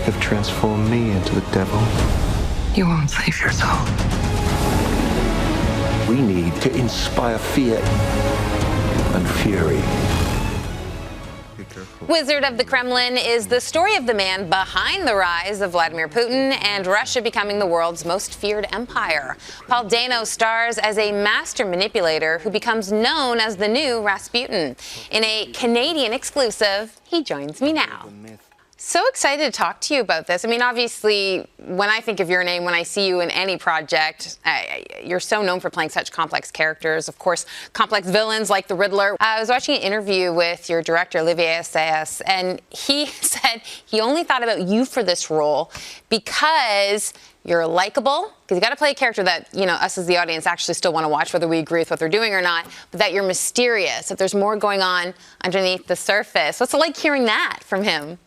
have transformed me into the devil. You won't save your soul. We need to inspire fear and fury. Wizard of the Kremlin is the story of the man behind the rise of Vladimir Putin and Russia becoming the world's most feared empire. Paul Dano stars as a master manipulator who becomes known as the new Rasputin. In a Canadian exclusive, he joins me now. So excited to talk to you about this. I mean, obviously, when I think of your name, when I see you in any project, you're so known for playing such complex characters. Of course, complex villains like the Riddler. I was watching an interview with your director, Olivier Assayas, and he said he only thought about you for this role because you're likable, because you got to play a character that, you know, us as the audience actually still want to watch, whether we agree with what they're doing or not, but that you're mysterious, that there's more going on underneath the surface. What's it like hearing that from him?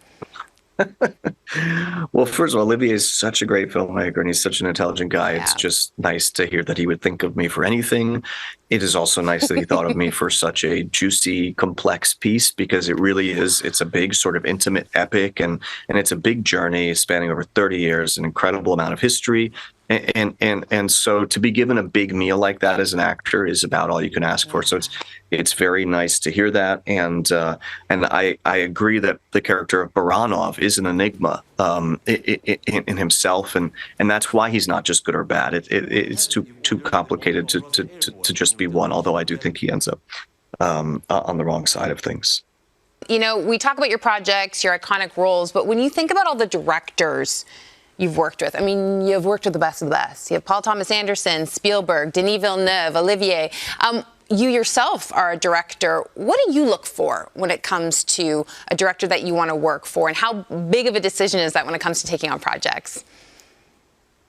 Well, first of all, Olivier is such a great filmmaker and he's such an intelligent guy. Yeah. It's just nice to hear that he would think of me for anything. It is also nice that he thought of me for such a juicy, complex piece, because it really is. It's a big sort of intimate epic, and it's a big journey spanning over 30 years, an incredible amount of history. And so to be given a big meal like that as an actor is about all you can ask for. So it's very nice to hear that. And I agree that the character of Baranov is an enigma in himself, and that's why he's not just good or bad. It's too complicated to just be one. Although I do think he ends up on the wrong side of things. You know, we talk about your projects, your iconic roles, but when you think about all the directors you've worked with, I mean, you've worked with the best of the best. You have Paul Thomas Anderson, Spielberg, Denis Villeneuve, Olivier. You yourself are a director. What do you look for when it comes to a director that you want to work for, and how big of a decision is that when it comes to taking on projects?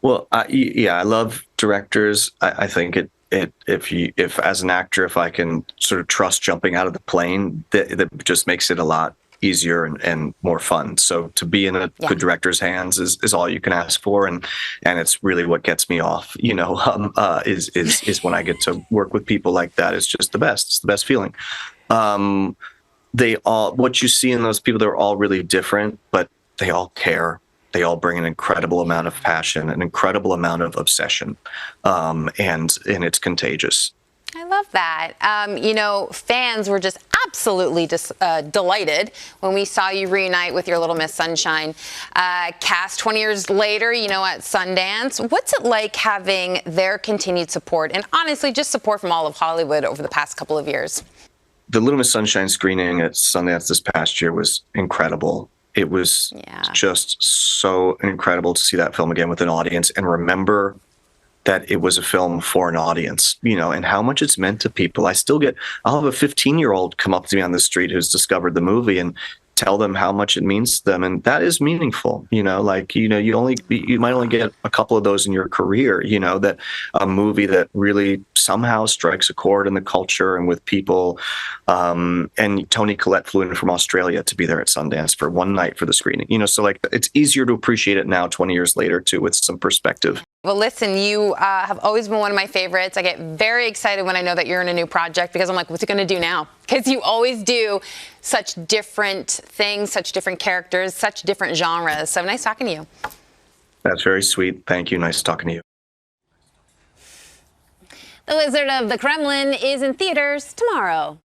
Well, yeah, I love directors. I think if as an actor, if I can sort of trust jumping out of the plane, that just makes it a lot easier and more fun. So to be in a good director's hands is all you can ask for, and it's really what gets me off. You know, is when I get to work with people like that. It's just the best. It's the best feeling. What you see in those people, they're all really different, but they all care. They all bring an incredible amount of passion, an incredible amount of obsession, and it's contagious. I love that. You know, fans were just absolutely delighted when we saw you reunite with your Little Miss Sunshine cast 20 years later, you know, at Sundance. What's it like having their continued support, and honestly, just support from all of Hollywood over the past couple of years? The Little Miss Sunshine screening at Sundance this past year was incredible. It was just so incredible to see that film again with an audience and remember that it was a film for an audience, you know, and how much it's meant to people. I'll have a 15-year-old come up to me on the street who's discovered the movie and tell them how much it means to them. And that is meaningful, you know, like, you know, you might only get a couple of those in your career, you know, that a movie that really somehow strikes a chord in the culture and with people. And Toni Collette flew in from Australia to be there at Sundance for one night for the screening, you know, so like it's easier to appreciate it now 20 years later too, with some perspective. Well, listen, you have always been one of my favorites. I get very excited when I know that you're in a new project because I'm like, what's he going to do now? Because you always do such different things, such different characters, such different genres. So nice talking to you. That's very sweet. Thank you. Nice talking to you. The Wizard of the Kremlin is in theaters tomorrow.